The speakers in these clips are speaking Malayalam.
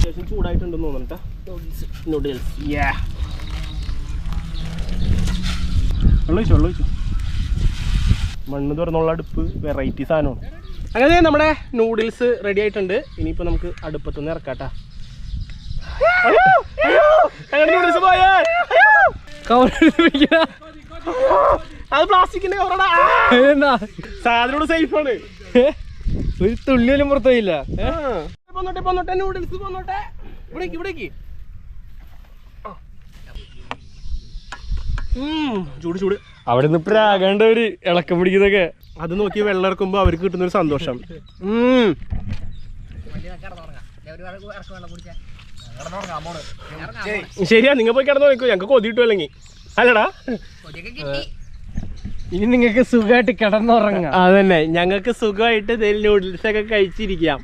അത്യാവശ്യം ചൂടായിട്ടുണ്ടെന്ന് തോന്നുന്നുണ്ട്. നൂഡിൽസ് വെള്ളമൊഴിച്ചു. മണ്ണ് തുറന്നുള്ള അടുപ്പ് വെറൈറ്റി സാധനമാണ്. അങ്ങനെ നമ്മുടെ നൂഡിൽസ് റെഡി ആയിട്ടുണ്ട്. ഇനിയിപ്പോൾ നമുക്ക് അടുപ്പത്തുനിന്ന് ഇറക്കാട്ടാ. നൂഡിൽസ് പോയേ, അത് പ്ലാസ്റ്റിക്കിന്റെ കവറാണ്. സാധനോട് സേഫാണ്. ഒരു തുള്ളിയിലും പുറത്തില്ല. പോന്നോട്ടെ നൂഡിൽസ് പോന്നോട്ടെ. ഇവിടേക്ക് ചൂട് അവിടെ നിന്ന് പ്രാകണ്ട ഒരു ഇളക്കം പിടിക്കുന്നൊക്കെ. അത് നോക്കി വെള്ളം ഇറക്കുമ്പോ അവർക്ക് കിട്ടുന്നൊരു സന്തോഷം. ശരിയാ, നിങ്ങൾ പോയി കിടന്നു നോക്കൂ, ഞങ്ങൾക്ക് കൊതി കിട്ടും അല്ലെങ്കിൽ. അല്ലടാ, ഇനി നിങ്ങൾക്ക് സുഖമായിട്ട് കിടന്നുറങ്ങാം. അതന്നെ, ഞങ്ങൾക്ക് സുഖമായിട്ട് നൂഡിൽസ് ഒക്കെ കഴിച്ചിരിക്കാം.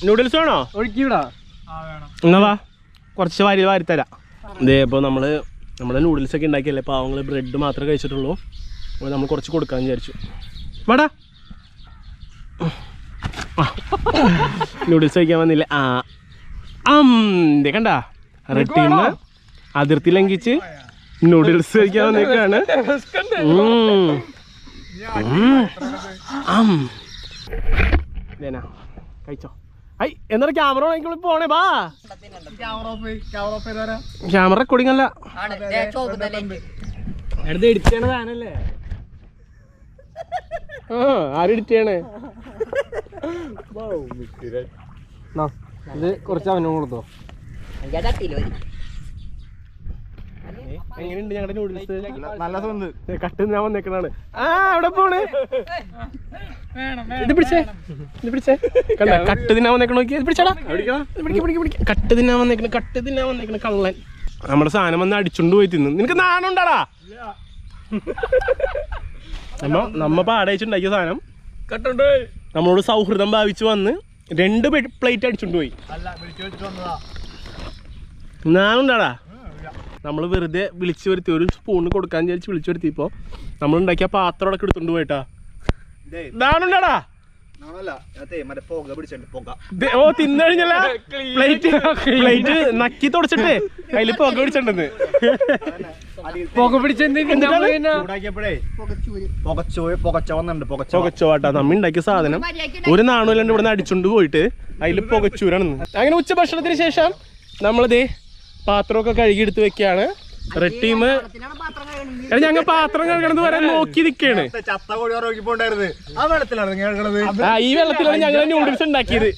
നൂഡിൽസ് വേണോ? ഒഴുക്കിവിടാ. എന്നാ വാ, കുറച്ച് വാരിത്തരാം. ഇതേ ഇപ്പോൾ നമ്മുടെ നൂഡിൽസ് ഒക്കെ ഉണ്ടാക്കിയല്ലേ പാവങ്ങൾ, ബ്രെഡ് മാത്രമേ കഴിച്ചിട്ടുള്ളൂ. അപ്പോൾ നമ്മൾ കുറച്ച് കൊടുക്കാമെന്ന് വിചാരിച്ചു. വേടാ, നൂഡിൽസ് കഴിക്കാൻ വന്നില്ലേ? ഇതേ കണ്ട, റെഡ് ടീം അതിർത്തി ലംഘിച്ച് നൂഡിൽസ് കഴിക്കാൻ വന്നേക്കാണ്. കഴിച്ചോ. ഐ എന്നാ ക്യാമറ വാങ്ങിക്കോളി പോണേ. ബാ, ക്യാമറ റെക്കോർഡിംഗ് അല്ല, അടുത്ത് എഡിറ്റ് ചെയ്യണ സാധനല്ലേ. ആരും എഡിറ്റ് ചെയ്യണേ? ഇത് കുറച്ച് അവനും കൊടുത്തോ. എങ്ങനെയുണ്ട് ഞങ്ങളുടെ നൂഡിൽസ്? നല്ല സ്വന്ത് കട്ട് ഞാൻ വന്നേക്കണാണ്. അവിടെ പോണ്. ഇത് പിടിച്ചേ കണ്ട, കട്ട് തിന്നാൻ വന്നേക്കണ നോക്കി. പിടിച്ചാടാ, കട്ട് തിന്നാൻ വന്നേക്കണ കള്ളൻ. നമ്മുടെ സാധനം വന്ന് അടിച്ചോണ്ട് പോയി തിന്നു. നിനക്ക് നാണം ഉണ്ടാടാ? നമ്മ പാടയച്ചുണ്ടാക്കിയ സാധനം നമ്മളോട് സൗഹൃദം ഭാവിച്ച് വന്ന് 2 പ്ലേറ്റ് അടിച്ചോണ്ട് പോയി. നാണുണ്ടാടാ? നമ്മൾ വെറുതെ വിളിച്ചു വരുത്തി, ഒരു സ്പൂണ് കൊടുക്കാൻ വിചാരിച്ച് വിളിച്ചു വരുത്തിയപ്പോൾ നമ്മൾ ഉണ്ടാക്കിയ പാത്രം അടക്കം എടുത്തോണ്ട് പോയിട്ടാ. നാണുണ്ടാടാ? ഓ, തിന്നു കഴിഞ്ഞല്ല പ്ലേറ്റ് നക്കി തുടച്ചിട്ട് അതിൽ പുക പിടിച്ചിട്ടുണ്ടെന്ന്. പുക പുകച്ചോട്ടാ നമ്മ ഉണ്ടാക്കിയ സാധനം. ഒരു നാണുമില്ലാണ്ട് ഇവിടെ നിന്ന് അടിച്ചോണ്ട് പോയിട്ട് അതിൽ പുകച്ചൂരാണെന്ന്. അങ്ങനെ ഉച്ച ഭക്ഷണത്തിന് ശേഷം നമ്മളിതേ പാത്രമൊക്കെ കഴുകി എടുത്ത് വെക്കാണ്. റെഡ് ടീം ഞങ്ങൾ പാത്രം കഴുകണമെന്ന് പറയാൻ നോക്കി നിൽക്കാണ്. ഈ വെള്ളത്തിലാണ് ഞങ്ങൾ നൂഡിൽസ് ഉണ്ടാക്കിയത്.